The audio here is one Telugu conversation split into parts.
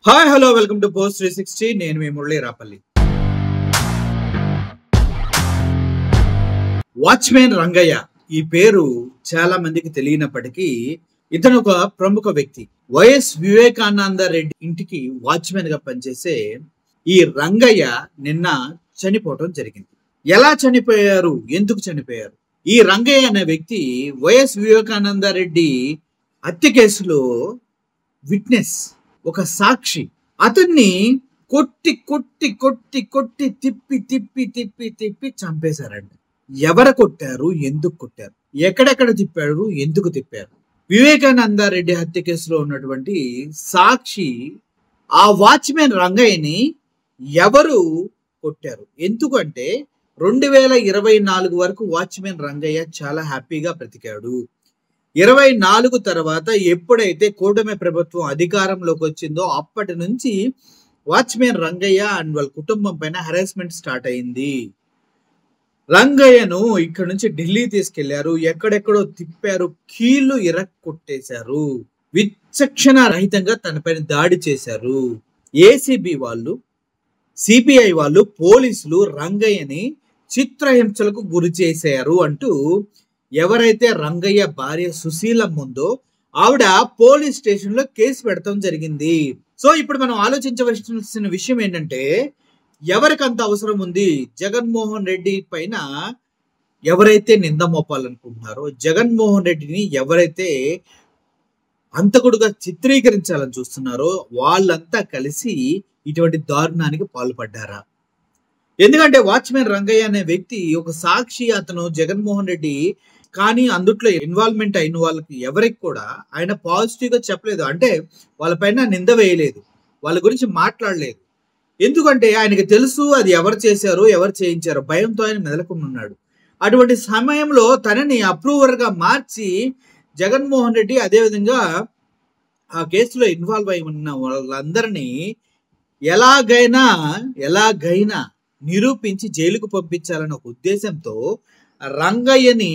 Hi hello welcome to post 360. నేను మీ మురళీ రాపల్లి. వాచ్మెన్ రంగయ్య ఈ పేరు చాలా మందికి తెలియనప్పటికీ ఇతను ఒక ప్రముఖ వ్యక్తి. వైఎస్ వివేకానంద రెడ్డి ఇంటికి వాచ్మెన్ గా పనిచేసే ఈ రంగయ్య నిన్న చనిపోవటం జరిగింది. ఎలా చనిపోయారు, ఎందుకు చనిపోయారు? ఈ రంగయ్య అనే వ్యక్తి వైఎస్ వివేకానంద రెడ్డి హత్య కేసులో విట్నెస్, ఒక సాక్షి. అతన్ని కొట్టి కొట్టి కొట్టి కొట్టి తిప్పి తిప్పి తిప్పి తిప్పి చంపేశారండి. ఎవరు కొట్టారు, ఎందుకు కొట్టారు, ఎక్కడెక్కడ తిప్పారు, ఎందుకు తిప్పారు? వివేకానంద రెడ్డి హత్య కేసులో ఉన్నటువంటి సాక్షి ఆ వాచ్మెన్ రంగయ్యని ఎవరు కొట్టారు? ఎందుకంటే 2024 వరకు వాచ్మెన్ రంగయ్య చాలా హ్యాపీగా బ్రతికాడు. 24 తర్వాత ఎప్పుడైతే కూటమి ప్రభుత్వం అధికారంలోకి వచ్చిందో అప్పటి నుంచి వాచ్మెన్ రంగయ్య అండ్ వాళ్ళ కుటుంబం పైన హెరాస్మెంట్ స్టార్ట్ అయింది. రంగయ్యను ఇక్కడ నుంచి ఢిల్లీ తీసుకెళ్లారు, ఎక్కడెక్కడో తిప్పారు, కీళ్లు ఇరక్కొట్టేశారు, విచక్షణ రహితంగా తన పైన దాడి చేశారు. ఏసీబీ వాళ్ళు, సిబిఐ వాళ్ళు, పోలీసులు రంగయ్యని చిత్రహింసలకు గురి చేశారు అంటూ ఎవరైతే రంగయ్య భార్య సుశీలమ్మ ఉందో ఆవిడ పోలీస్ స్టేషన్ లో కేసు పెడతాం జరిగింది. సో ఇప్పుడు మనం ఆలోచించవలసిన విషయం ఏంటంటే, ఎవరికి అంత అవసరం ఉంది? జగన్మోహన్ రెడ్డి పైన ఎవరైతే నింద మోపాలనుకుంటున్నారో, జగన్మోహన్ రెడ్డిని ఎవరైతే అంతకుడుగా చిత్రీకరించాలని చూస్తున్నారో వాళ్ళంతా కలిసి ఇటువంటి దారుణానికి పాల్పడ్డారా? ఎందుకంటే వాచ్మెన్ రంగయ్య అనే వ్యక్తి ఒక సాక్షి. అతను జగన్మోహన్ రెడ్డి కానీ అందుట్లో ఇన్వాల్వ్మెంట్ అయిన వాళ్ళకి ఎవరికి కూడా ఆయన పాజిటివ్ గా చెప్పలేదు. అంటే వాళ్ళపైన నింద వేయలేదు, వాళ్ళ గురించి మాట్లాడలేదు. ఎందుకంటే ఆయనకి తెలుసు అది ఎవరు చేశారో, ఎవరు చేయించారో. భయంతో ఆయన మెదలకుంటున్నాడు. అటువంటి సమయంలో తనని అప్రూవర్ గా మార్చి జగన్మోహన్ రెడ్డి అదేవిధంగా ఆ కేసులో ఇన్వాల్వ్ అయి ఉన్న వాళ్ళందరినీ ఎలాగైనా నిరూపించి జైలుకు పంపించాలన్న ఒక ఉద్దేశంతో రంగయ్యని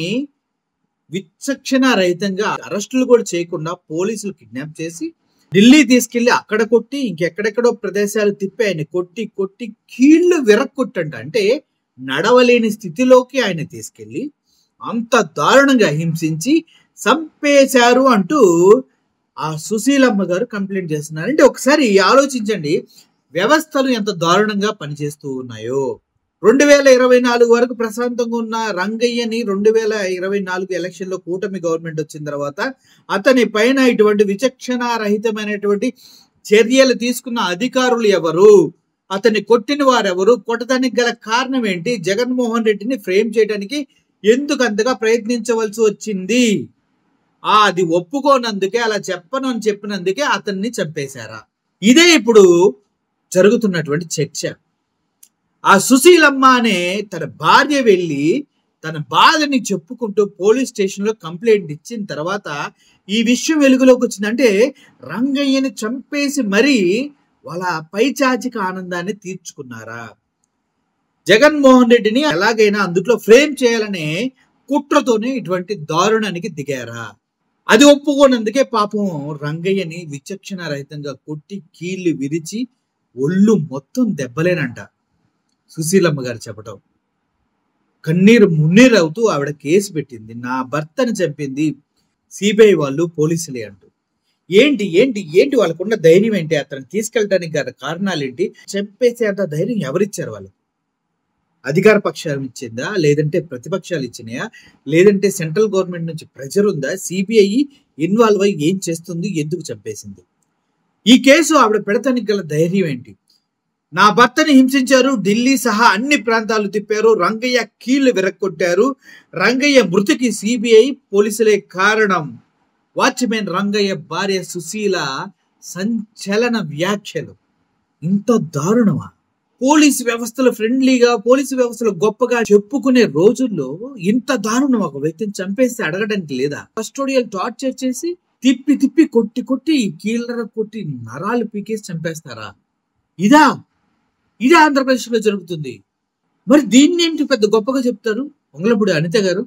విచక్షణ రహితంగా అరెస్టులు కూడా చేయకుండా పోలీసులు కిడ్నాప్ చేసి ఢిల్లీ తీసుకెళ్లి అక్కడ కొట్టి ఇంకెక్కడెక్కడో ప్రదేశాలు తిప్పి ఆయన కొట్టి కొట్టి కీళ్లు విరక్కొట్టంట. అంటే నడవలేని స్థితిలోకి ఆయన తీసుకెళ్లి అంత దారుణంగా హింసించి చంపేశారు అంటూ ఆ సుశీలమ్మ గారు కంప్లైంట్ చేస్తున్నారు. అంటే ఒకసారి ఆలోచించండి, వ్యవస్థలు ఎంత దారుణంగా పనిచేస్తూ ఉన్నాయో. 2024 వరకు ప్రశాంతంగా ఉన్న రంగయ్యని 2024 ఎలక్షన్ లో కూటమి గవర్నమెంట్ వచ్చిన తర్వాత అతని పైన ఇటువంటి విచక్షణ రహితమైనటువంటి చర్యలు తీసుకున్న అధికారులు ఎవరు? అతన్ని కొట్టిన వారెవరు? కొట్టడానికి గల కారణం ఏంటి? జగన్మోహన్ రెడ్డిని ఫ్రేమ్ చేయడానికి ఎందుకు అంతగా ప్రయత్నించవలసి వచ్చింది? అది ఒప్పుకోనందుకే, అలా చెప్పను అని చెప్పినందుకే అతన్ని చంపేశారా? ఇదే ఇప్పుడు జరుగుతున్నటువంటి చర్చ. ఆ సుశీలమ్మ అనే తన భార్య వెళ్ళి తన బాధని చెప్పుకుంటూ పోలీస్ స్టేషన్ లో కంప్లైంట్ ఇచ్చిన తర్వాత ఈ విషయం వెలుగులోకి వచ్చిందంటే రంగయ్యని చంపేసి మరీ వాళ్ళ పైచాచిక ఆనందాన్ని తీర్చుకున్నారా? జగన్మోహన్ రెడ్డిని ఎలాగైనా అందులో ఫ్రేమ్ చేయాలనే కుట్రతోనే ఇటువంటి దారుణానికి దిగారా? అది ఒప్పుకోనందుకే పాపం రంగయ్యని విచక్షణ రహితంగా కొట్టి కీళ్లు విరిచి ఒళ్ళు మొత్తం దెబ్బలేనంట సుశీలమ్మ గారు చెప్పటం. కన్నీరు మున్నీరు అవుతూ ఆవిడ కేసు పెట్టింది. నా భర్తని చంపింది సిబిఐ వాళ్ళు, పోలీసులే అంటూ. ఏంటి ఏంటి ఏంటి వాళ్ళకున్న ధైర్యం ఏంటి? అతను తీసుకెళ్ళడానికి గల కారణాలు ఏంటి? చంపేసే అంత ధైర్యం ఎవరిచ్చారు? వాళ్ళు అధికార పక్షాలు ఇచ్చిందా, లేదంటే ప్రతిపక్షాలు ఇచ్చినాయా, లేదంటే సెంట్రల్ గవర్నమెంట్ నుంచి ప్రెజర్ ఉందా? సిబిఐ ఇన్వాల్వ్ అయ్యి ఏం చేస్తుంది, ఎందుకు చంపేసింది? ఈ కేసు ఆవిడ పెడతానికి గల ధైర్యం ఏంటి? నా భర్తని హింసించారు, ఢిల్లీ సహా అన్ని ప్రాంతాలు తిప్పారు, రంగయ్య కీళ్లు విరక్కొట్టారు, రంగయ్య మృతికి సిబిఐ పోలీసులే కారణం. వాచ్మెన్ రంగయ్య భార్య సుశీల సంచలన వ్యాఖ్యలు. ఇంత దారుణమా? పోలీసు వ్యవస్థలు ఫ్రెండ్లీగా, పోలీసు వ్యవస్థలు గొప్పగా చెప్పుకునే రోజుల్లో ఇంత దారుణం? ఒక వ్యక్తిని చంపేస్తే అడగడానికి లేదా? కస్టోడియల్ టార్చర్ చేసి తిప్పి తిప్పి కొట్టి కొట్టి కీళ్ళ కొట్టి నరాలు పీకేసి చంపేస్తారా? ఇదా ఆంధ్రప్రదేశ్ లో జరుగుతుంది? మరి దీన్ని ఏంటి పెద్ద గొప్పగా చెప్తారు? వంగలపూడి అనిత గారు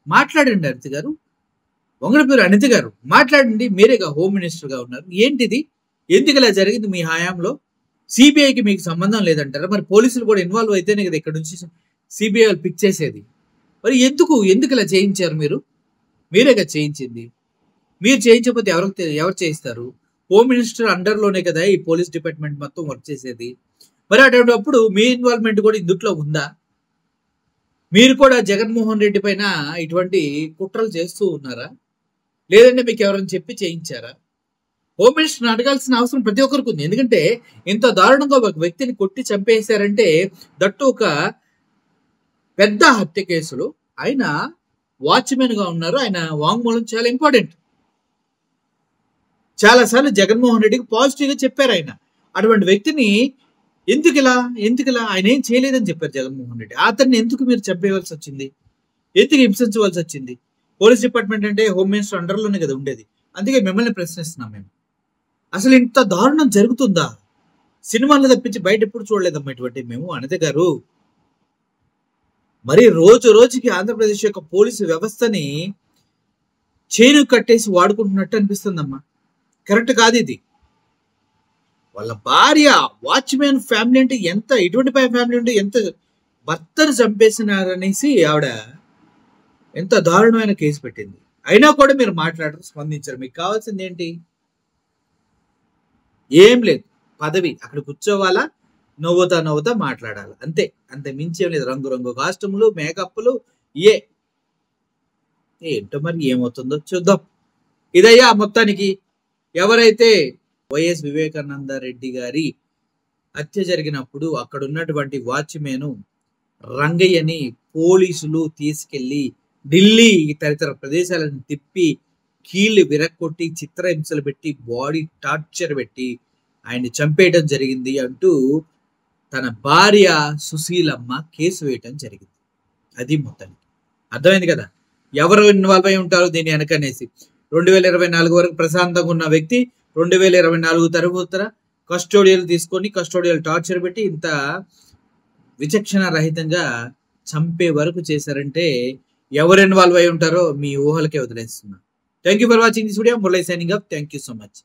మాట్లాడండి. వంగలపూడి అనిత గారు మాట్లాడండి, మీరేగా హోమ్ మినిస్టర్ గా ఉన్నారు. ఏంటిది? ఎందుకు ఇలా జరిగింది మీ హయాంలో? సిబిఐకి మీకు సంబంధం లేదంటారా? మరి పోలీసులు కూడా ఇన్వాల్వ్ అయితేనే కదా ఇక్కడ నుంచి సిబిఐ వాళ్ళు పిక్ చేసేది. మరి ఎందుకు ఇలా చేయించారు మీరు? మీరే కదా చేయించింది. మీరు చేయించకపోతే ఎవరు చేయిస్తారు? హోమ్ మినిస్టర్ అండర్లోనే కదా ఈ పోలీస్ డిపార్ట్మెంట్ మొత్తం వర్క్ చేసేది. మరి అటువంటిప్పుడు మీ ఇన్వాల్వ్మెంట్ కూడా ఇందుట్లో ఉందా? మీరు కూడా జగన్మోహన్ రెడ్డి పైన ఇటువంటి కుట్రలు చేస్తూ ఉన్నారా? లేదంటే మీకు ఎవరైనా చెప్పి చేయించారా? హోమ్ మినిస్టర్ని అడగాల్సిన అవసరం ప్రతి ఒక్కరికి ఉంది. ఎందుకంటే ఇంత దారుణంగా ఒక వ్యక్తిని కొట్టి చంపేశారంటే, దట్టు ఒక పెద్ద హత్య కేసులు. ఆయన వాచ్మెన్ గా ఉన్నారు. ఆయన వాంగ్మూలం చాలా ఇంపార్టెంట్. చాలాసార్లు జగన్మోహన్ రెడ్డికి పాజిటివ్ గా చెప్పారు ఆయన. అటువంటి వ్యక్తిని ఎందుకు ఇలా ఆయన ఏం చేయలేదని చెప్పారు జగన్మోహన్ రెడ్డి. అతన్ని ఎందుకు మీరు చంపేయవలసి వచ్చింది? ఎందుకు హింసించవలసి వచ్చింది? పోలీస్ డిపార్ట్మెంట్ అంటే హోమ్ మినిస్టర్ అండర్లోనే కదా ఉండేది. అందుకే మిమ్మల్ని ప్రశ్నిస్తున్నాం మేము. అసలు ఇంత దారుణం జరుగుతుందా? సినిమాలు తప్పించి బయట ఎప్పుడు చూడలేదమ్మా ఇటువంటి మేము. అనిత గారు, మరి రోజు రోజుకి ఆంధ్రప్రదేశ్ యొక్క పోలీసు వ్యవస్థని చేను కట్టేసి వాడుకుంటున్నట్టు అనిపిస్తుందమ్మా. కరెక్ట్ కాదు ఇది. వాళ్ళ భార్య వాచ్మెన్ ఫ్యామిలీ అంటే ఎంత, ఇటువంటి ఫ్యామిలీ అంటే ఎంత భర్తను చంపేసినారనేసి ఆవిడ ఎంత దారుణమైన కేసు పెట్టింది. అయినా కూడా మీరు మాట్లాడరు, స్పందించరు. మీకు కావాల్సింది ఏంటి? ఏం లేదు, పదవి. అక్కడ కూర్చోవాలా, నవ్వుతా మాట్లాడాలి, అంతే. అంతే మించేం లేదు. రంగు కాస్ట్యూమ్లు, మేకప్లు ఏంటో మరి ఏమవుతుందో చూద్దాం. ఇదయ్యా మొత్తానికి ఎవరైతే వైఎస్ వివేకానంద రెడ్డి గారి హత్య జరిగినప్పుడు అక్కడ ఉన్నటువంటి వాచ్మెన్ రంగయ్యని పోలీసులు తీసుకెళ్లి ఢిల్లీ తదితర ప్రదేశాలను తిప్పి కీళ్లు విరక్కొట్టి చిత్రహింసలు పెట్టి బాడీ టార్చర్ పెట్టి ఆయన చంపేయడం జరిగింది అంటూ తన భార్య సుశీలమ్మ కేసు వేయటం జరిగింది. అది మొత్తానికి అర్థమైంది కదా ఎవరు ఇన్వాల్వ్ అయి ఉంటారో దీని వెనకనేసి. 2024 వరకు ప్రశాంతంగా ఉన్న వ్యక్తి 2024 తరువాత కస్టోడియల్ తీసుకొని కస్టోడియల్ టార్చర్ పెట్టి ఇంత విచక్షణ రహితంగా చంపే వరకు చేశారంటే ఎవరు ఇన్వాల్వ్ అయి ఉంటారో మీ ఊహలకే వదిలేస్తున్నా. Thank you for watching this video. Murali signing up. Thank you so much.